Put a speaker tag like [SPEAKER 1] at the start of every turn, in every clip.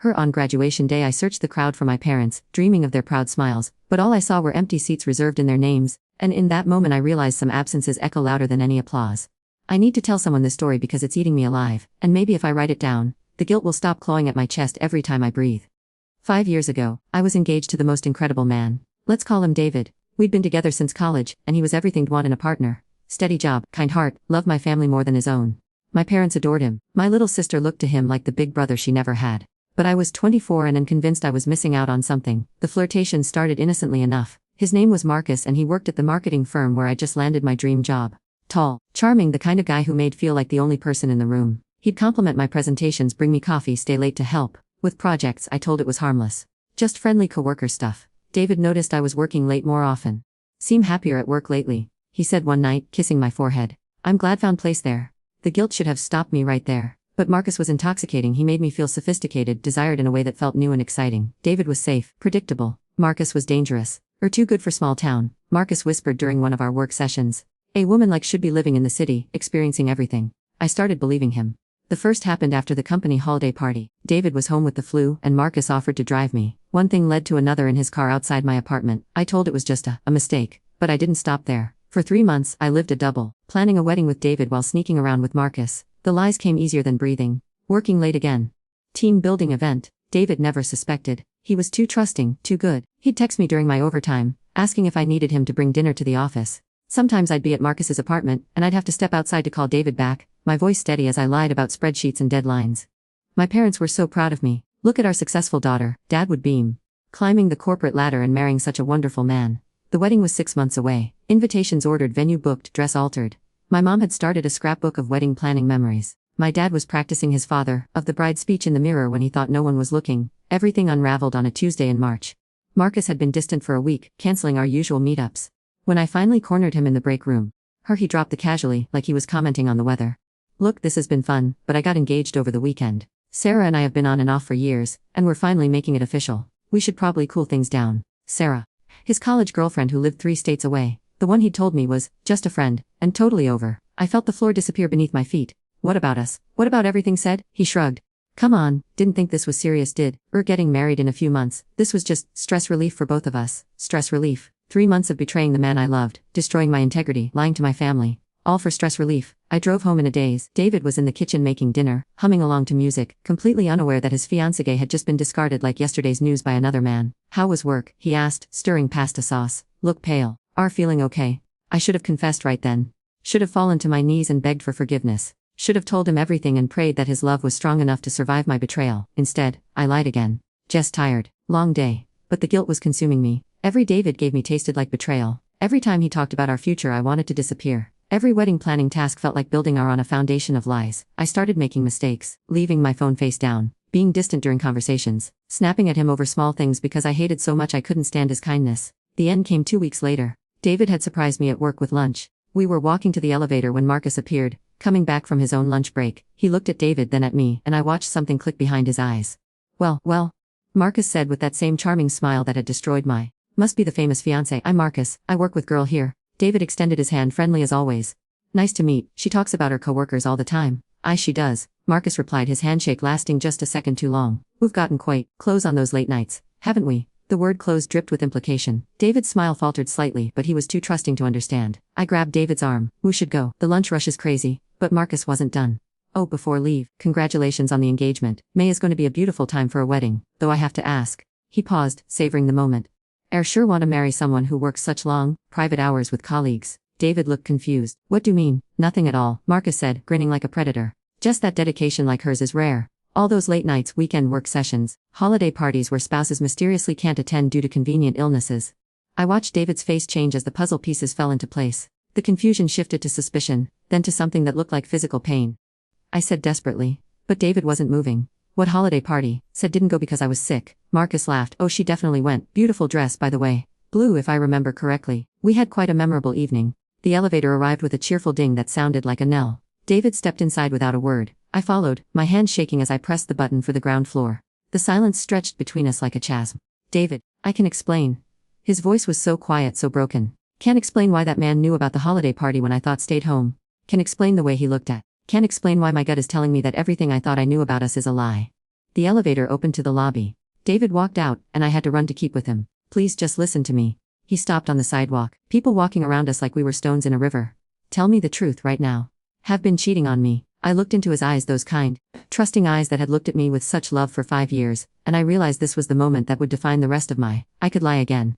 [SPEAKER 1] Her on graduation day I searched the crowd for my parents, dreaming of their proud smiles, but all I saw were empty seats reserved in their names, and in that moment I realized some absences echo louder than any applause. I need to tell someone this story because it's eating me alive, and maybe if I write it down, the guilt will stop clawing at my chest every time I breathe. 5 years ago, I was engaged to the most incredible man. Let's call him David. We'd been together since college, and he was everything I'd want in a partner. Steady job, kind heart, loved my family more than his own. My parents adored him. My little sister looked to him like the big brother she never had. But I was 24 and convinced I was missing out on something. The flirtation started innocently enough. His name was Marcus and he worked at the marketing firm where I just landed my dream job. Tall, charming, the kind of guy who made feel like the only person in the room. He'd compliment my presentations, bring me coffee, stay late to help. With projects, I told it was harmless. Just friendly coworker stuff. David noticed I was working late more often. Seem happier at work lately, he said one night, kissing my forehead. I'm glad found place there. The guilt should have stopped me right there. But Marcus was intoxicating. He made me feel sophisticated, desired in a way that felt new and exciting. David was safe, predictable. Marcus was dangerous. Or too good for small town, Marcus whispered during one of our work sessions. A woman like should be living in the city, experiencing everything. I started believing him. The first happened after the company holiday party. David was home with the flu, and Marcus offered to drive me. One thing led to another in his car outside my apartment. I told it was just a mistake. But I didn't stop there. For 3 months, I lived a double, planning a wedding with David while sneaking around with Marcus. The lies came easier than breathing. Working late again. Team building event. David never suspected. He was too trusting, too good. He'd text me during my overtime, asking if I needed him to bring dinner to the office. Sometimes I'd be at Marcus's apartment, and I'd have to step outside to call David back, my voice steady as I lied about spreadsheets and deadlines. My parents were so proud of me. Look at our successful daughter, Dad would beam. Climbing the corporate ladder and marrying such a wonderful man. The wedding was 6 months away. Invitations ordered, venue booked, dress altered. My mom had started a scrapbook of wedding planning memories. My dad was practicing his father of the bride's speech in the mirror when he thought no one was looking. Everything unraveled on a Tuesday in March. Marcus had been distant for a week, canceling our usual meetups. When I finally cornered him in the break room, he dropped the casually, like he was commenting on the weather. Look, this has been fun, but I got engaged over the weekend. Sarah and I have been on and off for years, and we're finally making it official. We should probably cool things down. Sarah. His college girlfriend who lived 3 states away. The one he'd told me was just a friend, and totally over. I felt the floor disappear beneath my feet. What about us? What about everything said? He shrugged. Come on, didn't think this was serious, did? We're getting married in a few months. This was just stress relief for both of us. Stress relief. 3 months of betraying the man I loved, destroying my integrity, lying to my family. All for stress relief. I drove home in a daze. David was in the kitchen making dinner, humming along to music, completely unaware that his fiancée had just been discarded like yesterday's news by another man. How was work? He asked, stirring pasta sauce. Look pale. Are feeling okay? I should have confessed right then. Should have fallen to my knees and begged for forgiveness. Should have told him everything and prayed that his love was strong enough to survive my betrayal. Instead, I lied again. Just tired. Long day. But the guilt was consuming me. Every David gave me tasted like betrayal. Every time he talked about our future I wanted to disappear. Every wedding planning task felt like building on a foundation of lies. I started making mistakes, leaving my phone face down, being distant during conversations, snapping at him over small things because I hated so much I couldn't stand his kindness. The end came 2 weeks later. David had surprised me at work with lunch. We were walking to the elevator when Marcus appeared, coming back from his own lunch break. He looked at David, then at me, and I watched something click behind his eyes. Well, Marcus said with that same charming smile that had destroyed my. Must be the famous fiancé. I'm Marcus, I work with girl here. David extended his hand, friendly as always. Nice to meet. She talks about her coworkers all the time. She does. Marcus replied, his handshake lasting just a second too long. We've gotten quite close on those late nights, haven't we? The word close dripped with implication. David's smile faltered slightly, but he was too trusting to understand. I grabbed David's arm. We should go. The lunch rush is crazy. But Marcus wasn't done. Oh, before leave, congratulations on the engagement. May is going to be a beautiful time for a wedding, though I have to ask. He paused, savoring the moment. Sure want to marry someone who works such long, private hours with colleagues. David looked confused. What do you mean? Nothing at all, Marcus said, grinning like a predator. Just that dedication like hers is rare. All those late nights, weekend work sessions, holiday parties where spouses mysteriously can't attend due to convenient illnesses. I watched David's face change as the puzzle pieces fell into place. The confusion shifted to suspicion, then to something that looked like physical pain. I said desperately. But David wasn't moving. What holiday party? Said didn't go because I was sick. Marcus laughed. Oh, she definitely went. Beautiful dress, by the way. Blue if I remember correctly. We had quite a memorable evening. The elevator arrived with a cheerful ding that sounded like a knell. David stepped inside without a word. I followed, my hands shaking as I pressed the button for the ground floor. The silence stretched between us like a chasm. David, I can explain. His voice was so quiet, so broken. Can't explain why that man knew about the holiday party when I thought stayed home. Can explain the way he looked at. Can't explain why my gut is telling me that everything I thought I knew about us is a lie. The elevator opened to the lobby. David walked out, and I had to run to keep with him. Please just listen to me. He stopped on the sidewalk, people walking around us like we were stones in a river. Tell me the truth right now. Have been cheating on me. I looked into his eyes, those kind, trusting eyes that had looked at me with such love for 5 years, and I realized this was the moment that would define the rest of I could lie again.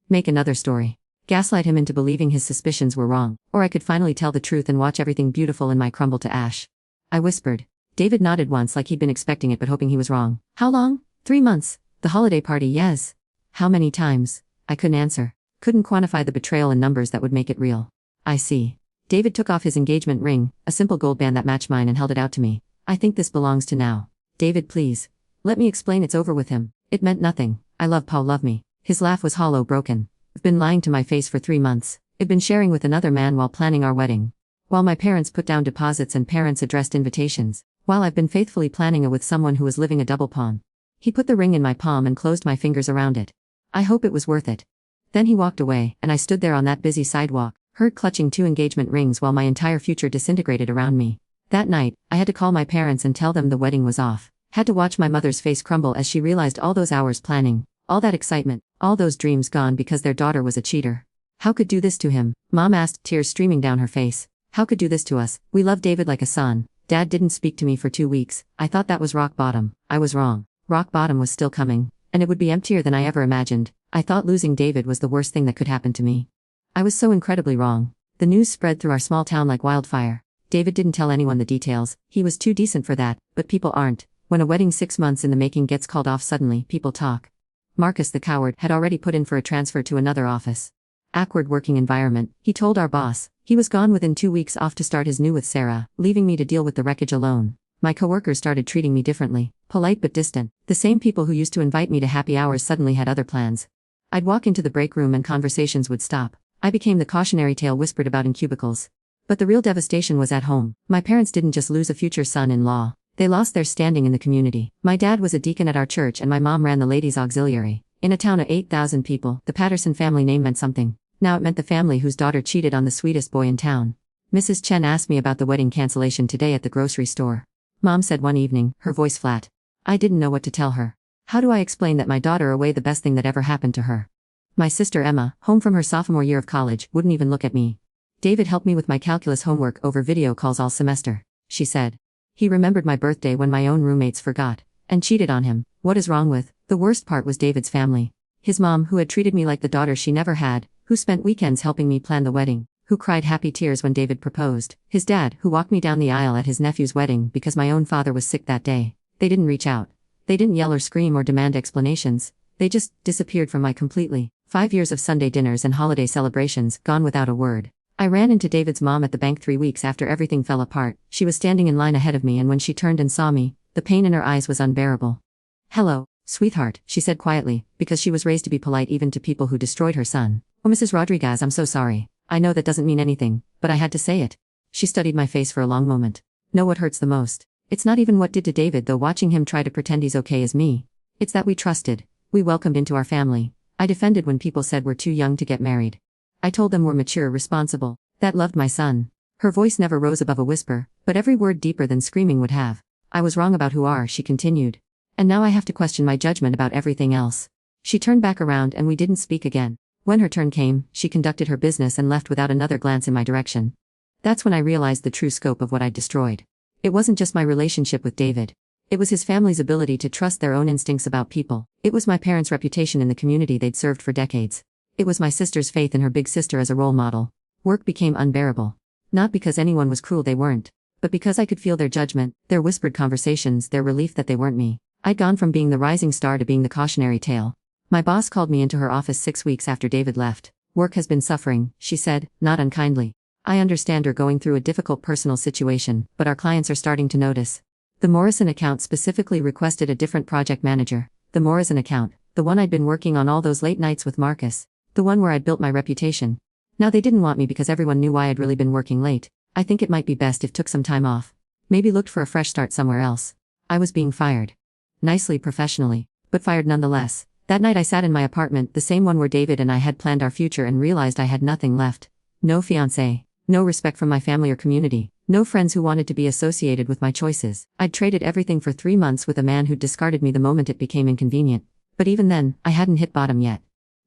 [SPEAKER 1] Make another story. Gaslight him into believing his suspicions were wrong, or I could finally tell the truth and watch everything beautiful in my crumble to ash. I whispered. David nodded once like he'd been expecting it but hoping he was wrong. How long? 3 months. The holiday party, yes. How many times? I couldn't answer. Couldn't quantify the betrayal in numbers that would make it real. I see. David took off his engagement ring, a simple gold band that matched mine, and held it out to me. I think this belongs to now. David, please. Let me explain. It's over with him. It meant nothing. I love Paul, love me. His laugh was hollow, broken. I've been lying to my face for 3 months. I've been sharing with another man while planning our wedding. While my parents put down deposits and parents addressed invitations. While I've been faithfully planning it with someone who was living a double pawn. He put the ring in my palm and closed my fingers around it. I hope it was worth it. Then he walked away, and I stood there on that busy sidewalk, hurt, clutching 2 engagement rings while my entire future disintegrated around me. That night, I had to call my parents and tell them the wedding was off. Had to watch my mother's face crumble as she realized all those hours planning, all that excitement, all those dreams gone because their daughter was a cheater. How could do this to him? Mom asked, tears streaming down her face. How could do this to us? We loved David like a son. Dad didn't speak to me for 2 weeks. I thought that was rock bottom. I was wrong. Rock bottom was still coming, and it would be emptier than I ever imagined. I thought losing David was the worst thing that could happen to me. I was so incredibly wrong. The news spread through our small town like wildfire. David didn't tell anyone the details. He was too decent for that, but people aren't. When a wedding 6 months in the making gets called off suddenly, people talk. Marcus, the coward, had already put in for a transfer to another office. Awkward working environment, he told our boss. He was gone within 2 weeks, off to start his new with Sarah, leaving me to deal with the wreckage alone. My coworkers started treating me differently, polite but distant. The same people who used to invite me to happy hours suddenly had other plans. I'd walk into the break room and conversations would stop. I became the cautionary tale whispered about in cubicles. But the real devastation was at home. My parents didn't just lose a future son-in-law. They lost their standing in the community. My dad was a deacon at our church and my mom ran the ladies' auxiliary. In a town of 8,000 people, the Patterson family name meant something. Now it meant the family whose daughter cheated on the sweetest boy in town. Mrs. Chen asked me about the wedding cancellation today at the grocery store. Mom said one evening, her voice flat. I didn't know what to tell her. How do I explain that my daughter away the best thing that ever happened to her? My sister Emma, home from her sophomore year of college, wouldn't even look at me. David helped me with my calculus homework over video calls all semester, she said. He remembered my birthday when my own roommates forgot, and cheated on him. What is wrong with? The worst part was David's family. His mom, who had treated me like the daughter she never had, who spent weekends helping me plan the wedding, who cried happy tears when David proposed. His dad, who walked me down the aisle at his nephew's wedding because my own father was sick that day. They didn't reach out. They didn't yell or scream or demand explanations. They just disappeared from my completely. 5 years of Sunday dinners and holiday celebrations, gone without a word. I ran into David's mom at the bank 3 weeks after everything fell apart. She was standing in line ahead of me, and when she turned and saw me, the pain in her eyes was unbearable. Hello, sweetheart, she said quietly, because she was raised to be polite even to people who destroyed her son. Oh, Mrs. Rodriguez, I'm so sorry. I know that doesn't mean anything, but I had to say it. She studied my face for a long moment. Know what hurts the most? It's not even what did to David, though watching him try to pretend he's okay as me. It's that we trusted. We welcomed into our family. I defended when people said we're too young to get married. I told them we're mature, responsible, that loved my son. Her voice never rose above a whisper, but every word deeper than screaming would have. I was wrong about who are, she continued. And now I have to question my judgment about everything else. She turned back around and we didn't speak again. When her turn came, she conducted her business and left without another glance in my direction. That's when I realized the true scope of what I'd destroyed. It wasn't just my relationship with David. It was his family's ability to trust their own instincts about people. It was my parents' reputation in the community they'd served for decades. It was my sister's faith in her big sister as a role model. Work became unbearable. Not because anyone was cruel, they weren't. But because I could feel their judgment, their whispered conversations, their relief that they weren't me. I'd gone from being the rising star to being the cautionary tale. My boss called me into her office 6 weeks after David left. Work has been suffering, she said, not unkindly. I understand you're going through a difficult personal situation, but our clients are starting to notice. The Morrison account specifically requested a different project manager. The Morrison account, the one I'd been working on all those late nights with Marcus. The one where I'd built my reputation. Now they didn't want me because everyone knew why I'd really been working late. I think it might be best if took some time off. Maybe looked for a fresh start somewhere else. I was being fired. Nicely, professionally, but fired nonetheless. That night I sat in my apartment, the same one where David and I had planned our future, and realized I had nothing left. No fiancé, no respect from my family or community, No friends who wanted to be associated with my choices. I'd traded everything for 3 months with a man who'd discarded me the moment it became inconvenient. But even then, I hadn't hit bottom yet.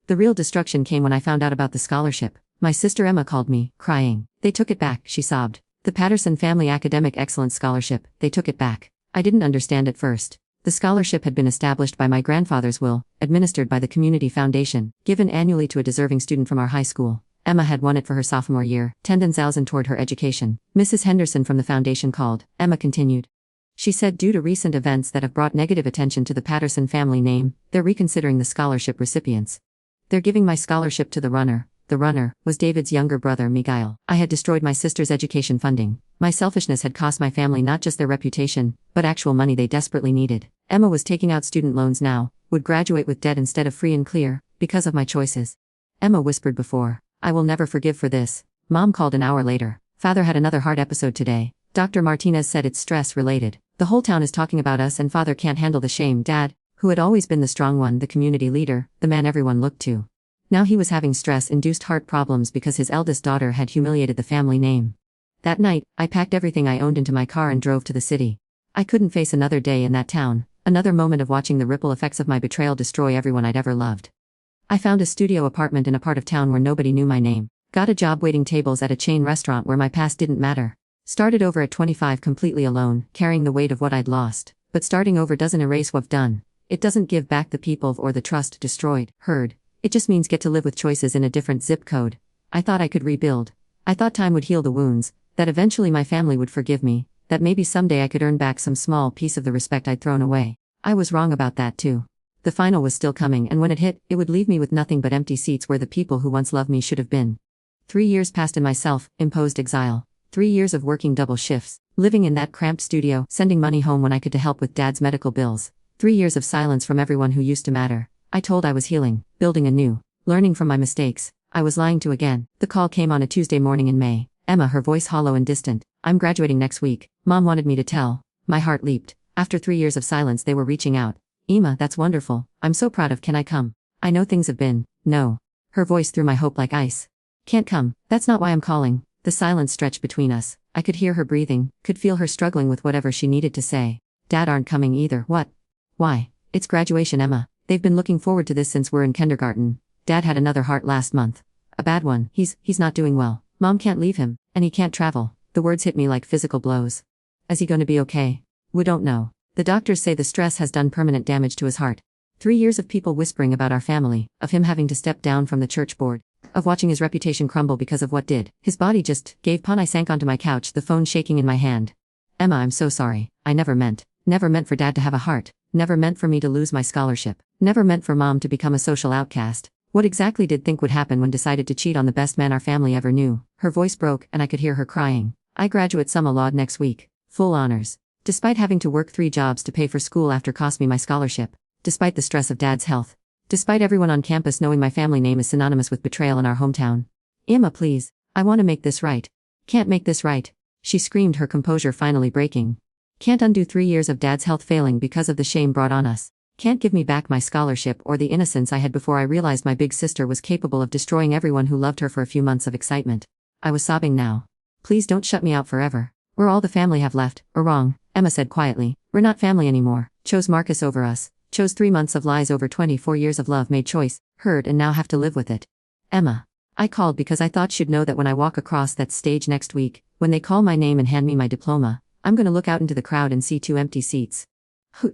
[SPEAKER 1] The real destruction came when I found out about the scholarship. My sister Emma called me, crying. They took it back, she sobbed. The Patterson Family Academic Excellence Scholarship, they took it back. I didn't understand at first. The scholarship had been established by my grandfather's will, administered by the Community Foundation, given annually to a deserving student from our high school. Emma had won it for her sophomore year, 10,000 toward her education. Mrs. Henderson from the foundation called, Emma continued. She said due to recent events that have brought negative attention to the Patterson family name, they're reconsidering the scholarship recipients. They're giving my scholarship to the runner. The runner was David's younger brother, Miguel. I had destroyed my sister's education funding. My selfishness had cost my family not just their reputation, but actual money they desperately needed. Emma was taking out student loans now, would graduate with debt instead of free and clear, because of my choices. Emma whispered before, I will never forgive for this. Mom called an hour later. Father had another heart episode today. Dr. Martinez said it's stress-related. The whole town is talking about us and Father can't handle the shame. Dad, who had always been the strong one, the community leader, the man everyone looked to. Now he was having stress-induced heart problems because his eldest daughter had humiliated the family name. That night, I packed everything I owned into my car and drove to the city. I couldn't face another day in that town, another moment of watching the ripple effects of my betrayal destroy everyone I'd ever loved. I found a studio apartment in a part of town where nobody knew my name. Got a job waiting tables at a chain restaurant where my past didn't matter. Started over at 25 completely alone, carrying the weight of what I'd lost. But starting over doesn't erase what've done. It doesn't give back the people or the trust destroyed, hurt. It just means get to live with choices in a different zip code. I thought I could rebuild. I thought time would heal the wounds, that eventually my family would forgive me, that maybe someday I could earn back some small piece of the respect I'd thrown away. I was wrong about that too. The final was still coming, and when it hit, it would leave me with nothing but empty seats where the people who once loved me should have been. 3 years passed in my self-imposed exile. 3 years of working double shifts, living in that cramped studio, sending money home when I could to help with Dad's medical bills. 3 years of silence from everyone who used to matter. I told I was healing, building anew, learning from my mistakes. I was lying to again. The call came on a Tuesday morning in May. Emma, her voice hollow and distant. I'm graduating next week. Mom wanted me to tell. My heart leaped. After 3 years of silence, they were reaching out. Emma, that's wonderful. I'm so proud of. Can I come? I know things have been. No. Her voice threw my hope like ice. Can't come. That's not why I'm calling. The silence stretched between us. I could hear her breathing, could feel her struggling with whatever she needed to say. Dad aren't coming either. What? Why? It's graduation, Emma. They've been looking forward to this since we're in kindergarten. Dad had another heart last month. A bad one. He's not doing well. Mom can't leave him, and he can't travel. The words hit me like physical blows. Is he going to be okay? We don't know. The doctors say the stress has done permanent damage to his heart. 3 years of people whispering about our family, of him having to step down from the church board, of watching his reputation crumble because of what did. His body just gave pawn. I sank onto my couch, the phone shaking in my hand. Emma, I'm so sorry. I never meant for Dad to have a heart. Never meant for me to lose my scholarship. Never meant for Mom to become a social outcast. What exactly did think would happen when decided to cheat on the best man our family ever knew? Her voice broke, and I could hear her crying. I graduate summa laud next week. Full honors. Despite having to work 3 jobs to pay for school after cost me my scholarship. Despite the stress of Dad's health. Despite everyone on campus knowing my family name is synonymous with betrayal in our hometown. Emma, please. I want to make this right. Can't make this right. She screamed, her composure finally breaking. Can't undo 3 years of Dad's health failing because of the shame brought on us. Can't give me back my scholarship or the innocence I had before I realized my big sister was capable of destroying everyone who loved her for a few months of excitement. I was sobbing now. Please don't shut me out forever. We're all the family have left, or wrong, Emma said quietly. We're not family anymore. Chose Marcus over us. Chose 3 months of lies over 24 years of love, made choice, heard, and now have to live with it. Emma. I called because I thought she'd know that when I walk across that stage next week, when they call my name and hand me my diploma, I'm gonna look out into the crowd and see 2 empty seats.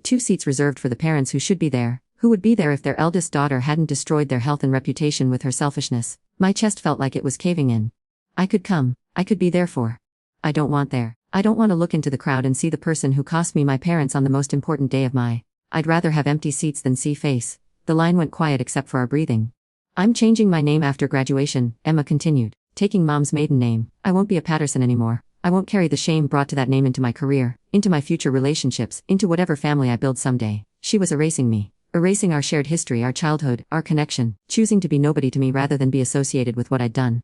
[SPEAKER 1] 2 seats reserved for the parents who should be there, who would be there if their eldest daughter hadn't destroyed their health and reputation with her selfishness. My chest felt like it was caving in. I could come. I could be there for. I don't want there. I don't want to look into the crowd and see the person who cost me my parents on the most important day of my. I'd rather have empty seats than see face. The line went quiet except for our breathing. I'm changing my name after graduation, Emma continued, taking Mom's maiden name. I won't be a Patterson anymore. I won't carry the shame brought to that name into my career, into my future relationships, into whatever family I build someday. She was erasing me. Erasing our shared history, our childhood, our connection, choosing to be nobody to me rather than be associated with what I'd done.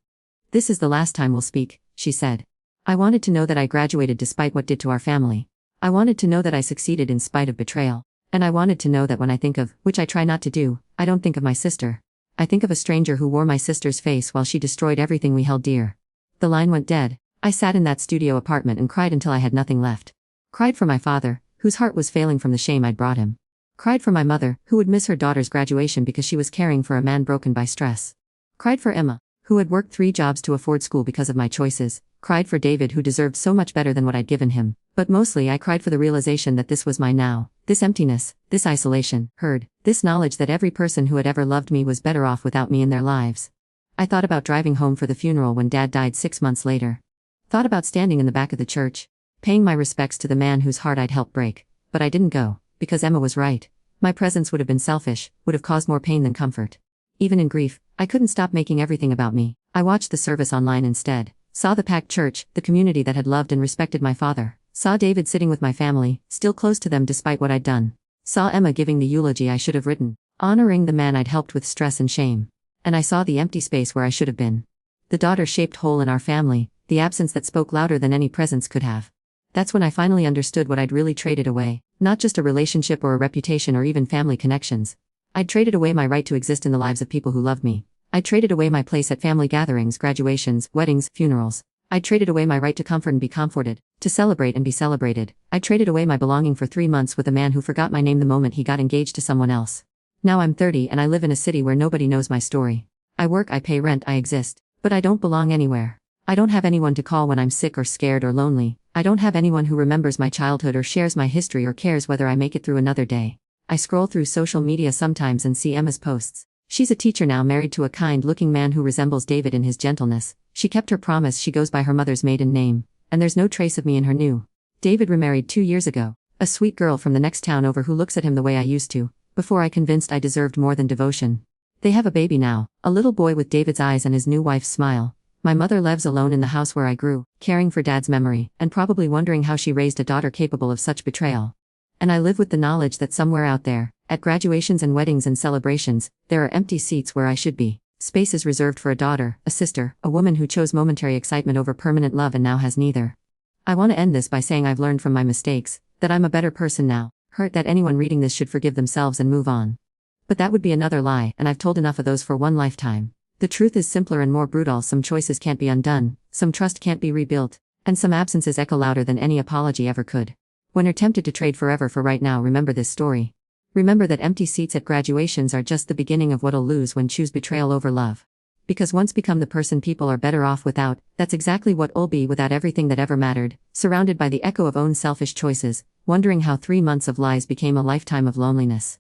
[SPEAKER 1] This is the last time we'll speak, she said. I wanted to know that I graduated despite what did to our family. I wanted to know that I succeeded in spite of betrayal. And I wanted to know that when I think of, which I try not to do, I don't think of my sister. I think of a stranger who wore my sister's face while she destroyed everything we held dear. The line went dead. I sat in that studio apartment and cried until I had nothing left. Cried for my father, whose heart was failing from the shame I'd brought him. Cried for my mother, who would miss her daughter's graduation because she was caring for a man broken by stress. Cried for Emma, who had worked 3 jobs to afford school because of my choices. Cried for David, who deserved so much better than what I'd given him. But mostly I cried for the realization that this was my now, this emptiness, this isolation, this knowledge that every person who had ever loved me was better off without me in their lives. I thought about driving home for the funeral when Dad died 6 months later. Thought about standing in the back of the church, paying my respects to the man whose heart I'd helped break. But I didn't go, because Emma was right. My presence would have been selfish, would have caused more pain than comfort. Even in grief, I couldn't stop making everything about me. I watched the service online instead, saw the packed church, the community that had loved and respected my father, saw David sitting with my family, still close to them despite what I'd done. Saw Emma giving the eulogy I should have written, honoring the man I'd helped with stress and shame. And I saw the empty space where I should have been. The daughter-shaped hole in our family, the absence that spoke louder than any presence could have. That's when I finally understood what I'd really traded away, not just a relationship or a reputation or even family connections. I'd traded away my right to exist in the lives of people who loved me. I traded away my place at family gatherings, graduations, weddings, funerals. I traded away my right to comfort and be comforted, to celebrate and be celebrated. I traded away my belonging for 3 months with a man who forgot my name the moment he got engaged to someone else. Now I'm 30 and I live in a city where nobody knows my story. I work, I pay rent, I exist. But I don't belong anywhere. I don't have anyone to call when I'm sick or scared or lonely. I don't have anyone who remembers my childhood or shares my history or cares whether I make it through another day. I scroll through social media sometimes and see Emma's posts. She's a teacher now, married to a kind-looking man who resembles David in his gentleness. She kept her promise, she goes by her mother's maiden name. And there's no trace of me in her new. David remarried 2 years ago. A sweet girl from the next town over who looks at him the way I used to, before I convinced I deserved more than devotion. They have a baby now, a little boy with David's eyes and his new wife's smile. My mother lives alone in the house where I grew, caring for Dad's memory, and probably wondering how she raised a daughter capable of such betrayal. And I live with the knowledge that somewhere out there, at graduations and weddings and celebrations, there are empty seats where I should be. Spaces reserved for a daughter, a sister, a woman who chose momentary excitement over permanent love and now has neither. I want to end this by saying I've learned from my mistakes, that I'm a better person now, hurt that anyone reading this should forgive themselves and move on. But that would be another lie, and I've told enough of those for one lifetime. The truth is simpler and more brutal. Some choices can't be undone, some trust can't be rebuilt, and some absences echo louder than any apology ever could. When you're tempted to trade forever for right now, remember this story. Remember that empty seats at graduations are just the beginning of what'll lose when choose betrayal over love. Because once become the person people are better off without, that's exactly what'll be without everything that ever mattered, surrounded by the echo of own selfish choices, wondering how 3 months of lies became a lifetime of loneliness.